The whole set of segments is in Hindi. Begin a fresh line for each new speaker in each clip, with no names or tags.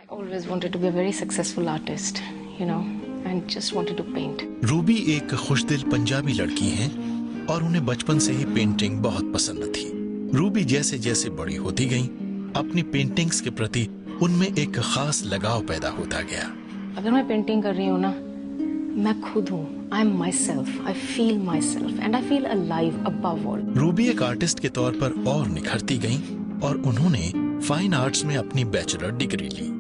Always wanted to be a very successful artist, and just wanted to paint.
Ruby एक खुशदिल पंजाबी लड़की हैं और उन्हें बचपन से ही पेंटिंग बहुत पसंद थी। रूबी जैसे जैसे बड़ी होती गईं, अपनी पेंटिंग्स के प्रति उनमें एक खास लगाव पैदा होता गया।
अगर मैं पेंटिंग कर रही हूँ ना, मैं खुद हूँ। I am myself. I feel myself, and I feel alive above all.
Ruby एक आर्टिस्ट के तौर पर और निखरती गईं और उन्होंने फाइन आर्ट्स में अपनी बैचलर डिग्री ली।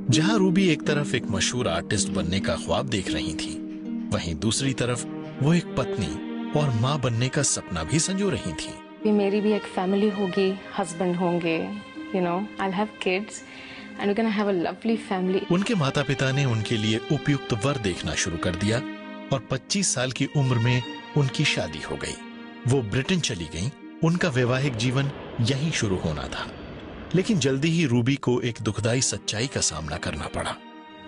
जहां रूबी एक तरफ एक मशहूर आर्टिस्ट बनने का ख्वाब देख रही थी, वहीं दूसरी तरफ वो एक पत्नी और माँ बनने का सपना भी संजो रही थी।
मेरी भी एक फैमिली होगी, हस्बैंड होंगे, I'll have kids and we're gonna have a lovely family.
उनके माता पिता ने उनके लिए उपयुक्त वर देखना शुरू कर दिया और 25 साल की उम्र में उनकी शादी हो गई। वो ब्रिटेन चली गईं। उनका वैवाहिक जीवन यहीं शुरू होना था, लेकिन जल्दी ही रूबी को एक दुखदाई सच्चाई का सामना करना पड़ा।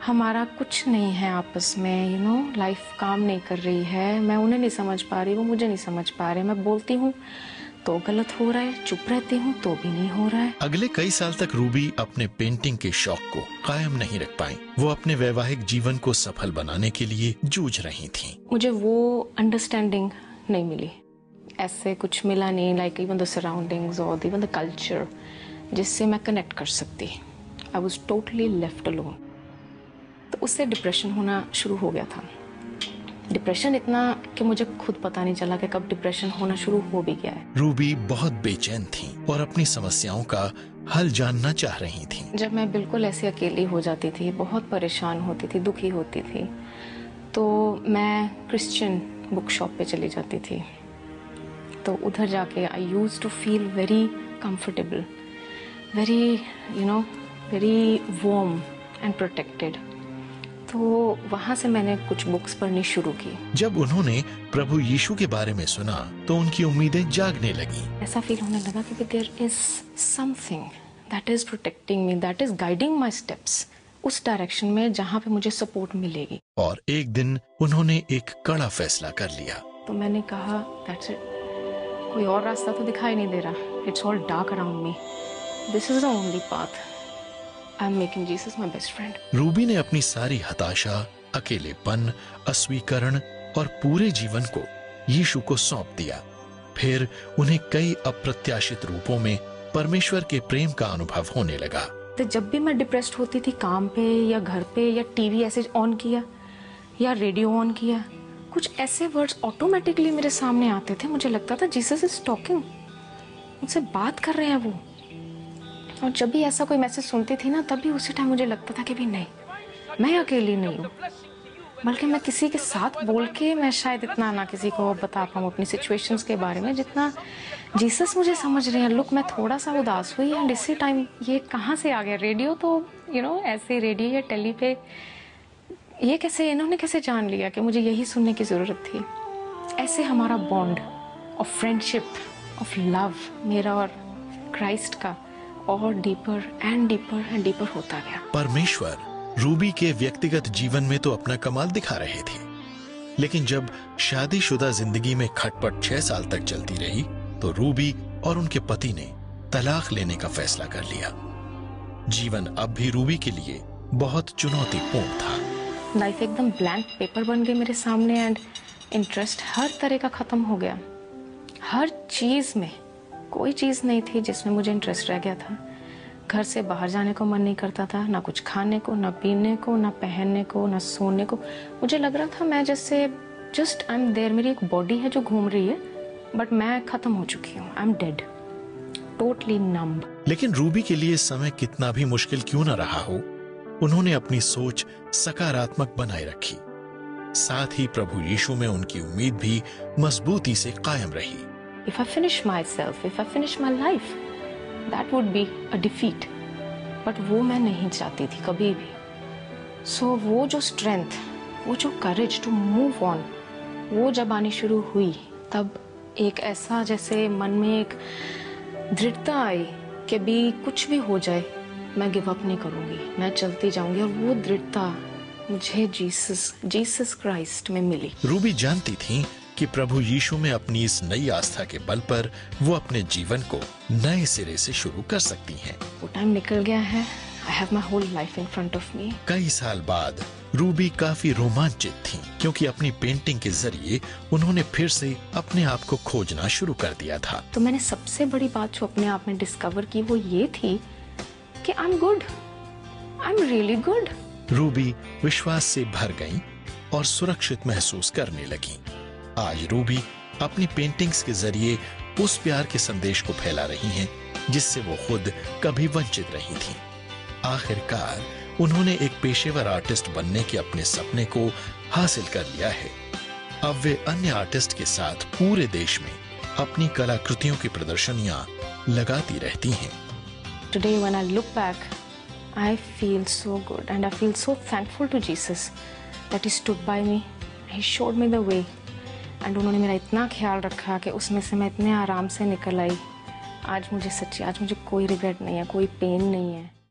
हमारा कुछ नहीं है आपस में, लाइफ काम नहीं कर रही है। मैं उन्हें नहीं समझ पा रही, वो मुझे नहीं समझ पा रहे। मैं बोलती हूँ तो गलत हो रहा है, चुप रहती हूँ तो भी नहीं हो रहा है।
अगले कई साल तक रूबी अपने पेंटिंग के शौक को कायम नहीं रख पाई। वो अपने वैवाहिक जीवन को सफल बनाने के लिए जूझ रही थीं।
मुझे वो अंडरस्टैंडिंग नहीं मिली, ऐसे कुछ मिला नहीं, लाइक इवन द सराउंडिंग्स और इवन द कल्चर, जिससे मैं कनेक्ट कर सकती। I was totally left alone. तो उससे डिप्रेशन होना शुरू हो गया था। डिप्रेशन इतना कि मुझे खुद पता नहीं चला कि कब डिप्रेशन होना शुरू हो भी गया है।
रूबी बहुत बेचैन थी और अपनी समस्याओं का हल जानना चाह रही थी।
जब मैं बिल्कुल ऐसे अकेली हो जाती थी, बहुत परेशान होती थी, दुखी होती थी, तो मैं क्रिश्चियन बुक शॉप पे चली जाती थी। तो उधर जाके I used to feel very comfortable, very very warm and protected. तो वहां से मैंने कुछ बुक्स पढ़नी शुरू की।
जब उन्होंने प्रभु यीशु के बारे में सुना तो उनकी उम्मीदें जागने लगी।
ऐसा फील होने लगा कि there is something that is protecting me, that is guiding my steps उस डायरेक्शन में जहां पे मुझे सपोर्ट मिलेगी।
और एक दिन उन्होंने एक कड़ा फैसला कर लिया।
तो मैंने कहा दैट्स इट, कोई और रास्ता तो दिखाई नहीं दे रहा। It's all dark around me, this is the only path. I am making Jesus my best friend.
Ruby ने अपनी सारी हताशा, अकेलेपन, अस्वीकरण और पूरे जीवन को यीशु को सौंप दिया। फिर उन्हें कई अप्रत्याशित रूपों में परमेश्वर के प्रेम का अनुभव होने लगा।
तो जब भी मैं डिप्रेस्ड होती थी, काम पे या घर पे या टीवी ऐसे ऑन किया या रेडियो ऑन किया, कुछ ऐसे वर्ड्स ऑटोमेटिकली मेरे सामने आते थे। मुझे लगता था जीसस इज टॉकिंग, मुझसे बात कर रहे हैं वो। और जब भी ऐसा कोई मैसेज सुनती थी ना, तभी उसी टाइम मुझे लगता था कि भी नहीं, मैं अकेली नहीं हूँ, बल्कि मैं किसी के साथ बोल के मैं शायद इतना ना किसी को बता पाऊँ अपनी सिचुएशंस के बारे में जितना जीसस मुझे समझ रहे हैं। लुक, मैं थोड़ा सा उदास हुई एंड इसी टाइम ये कहाँ से आ गया रेडियो, तो ऐसे रेडियो या टेली पे ये कैसे, इन्होंने कैसे जान लिया कि मुझे यही सुनने की ज़रूरत थी। ऐसे हमारा bond of friendship, of love, मेरा और क्राइस्ट का और deeper and deeper and deeper होता गया।
परमेश्वर रूबी के व्यक्तिगत जीवन में तो अपना कमाल दिखा रहे थे, लेकिन जब शादीशुदा जिंदगी में खटपट 6 साल तक चलती रही तो रूबी और उनके पति ने तलाक लेने का फैसला कर लिया। जीवन अब भी रूबी के लिए बहुत चुनौतीपूर्ण था।
लाइफ एकदम ब्लैंक पेपर बन गई मेरे सामने एंड इंटरेस्ट हर तरह का खत्म हो गया। हर चीज में कोई चीज नहीं थी जिसमें मुझे इंटरेस्ट रह गया था। घर से बाहर जाने को मन नहीं करता था, ना कुछ खाने को, ना पीने को, ना पहनने को, ना सोने को। मुझे लग रहा था मैं जैसे जस्ट आई एम देयर, मेरी एक बॉडी है जो घूम रही है, बट मैं खत्म हो चुकी हूँ। I am dead, totally numb.
लेकिन रूबी के लिए समय कितना भी मुश्किल क्यों न रहा हो, उन्होंने अपनी सोच सकारात्मक बनाए रखी। साथ ही प्रभु यीशु में उनकी उम्मीद भी मजबूती से कायम रही।
If I finish myself, if I finish my life, that would be a defeat. But वो मैं नहीं चाहती थी कभी भी। So वो जो strength, वो जो courage to move on, वो जब आनी शुरू हुई, तब एक ऐसा जैसे मन में एक दृढ़ता आई कि भी कुछ भी हो जाए मैं गिव अप नहीं करूँगी, मैं चलती जाऊँगी। और वो दृढ़ता मुझे जीसस क्राइस्ट में मिली।
रूबी जानती थी कि प्रभु यीशु में अपनी इस नई आस्था के बल पर वो अपने जीवन को नए सिरे से शुरू कर सकती हैं।
वो टाइम निकल गया है, I have my whole life in front of me.
कई साल बाद रूबी काफी रोमांचित थीं, क्योंकि अपनी पेंटिंग के जरिए उन्होंने फिर से अपने आप को खोजना शुरू कर दिया था।
तो मैंने सबसे बड़ी बात जो अपने आप में डिस्कवर की वो ये थी कि I am good, I am really good.
Ruby विश्वास से भर गईं और सुरक्षित महसूस करने लगीं। आज रूबी अपनी पेंटिंग्स के जरिए उस प्यार के संदेश को फैला रही हैं जिससे वो खुद कभी वंचित रही थीं। आखिरकार उन्होंने एक पेशेवर आर्टिस्ट बनने के अपने सपने को हासिल कर लिया है। अब वे अन्य आर्टिस्ट के साथ पूरे देश में अपनी कलाकृतियों की प्रदर्शनियां लगाती रहती हैं।
Today when I look back, I feel so good and I feel so thankful to Jesus that he stood by me, he showed me the way and उन्होंने मेरा इतना ख्याल रखा कि उसमें से मैं इतने आराम से निकल आई। आज मुझे कोई रिग्रेट नहीं है, कोई पेन नहीं है।